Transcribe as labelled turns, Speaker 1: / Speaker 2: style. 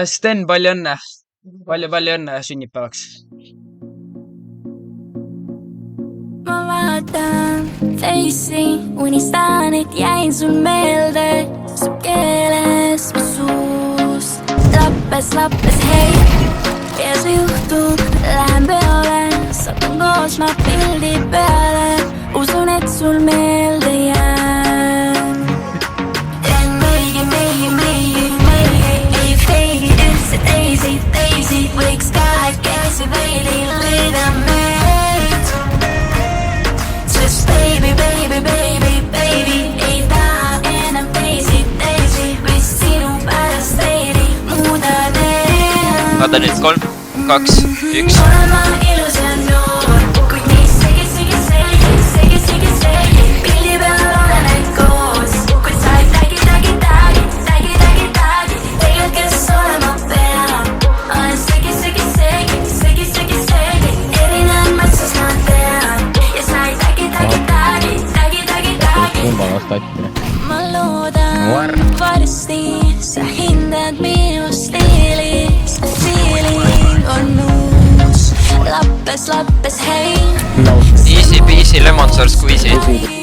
Speaker 1: Sten, palju õnne. Palju õnne sünnipäevaks.
Speaker 2: Ma vaatan teisi, unistan, et jäin sul meelde. Su keeles, mu suus lappes, hei. Ja see juhtub, lähen peole, satun koos ma pildi peale. Usun, et sul meelde jään. Teen meie, ei feigi üldse teisi. Võiks kahekesi veidi leida meid. Sest baby, ei taha enam teisi. Vist sinu pärast veidi muuda teen.
Speaker 3: Vaata nüüd 3, 2, 1.
Speaker 2: Olema ilus ja noor, kuid nii segi. Pildi peal oleme koos, kuid sa ei tagi. Tegelikult kes olema peab. Olen segi. Erinevad siis ma tean. Ja sa ei tagi. Ma loodan varsti sa hindad minu stiili. Feeling on uus. Lappes, hei.
Speaker 3: Easy peasy lemon source squeezy.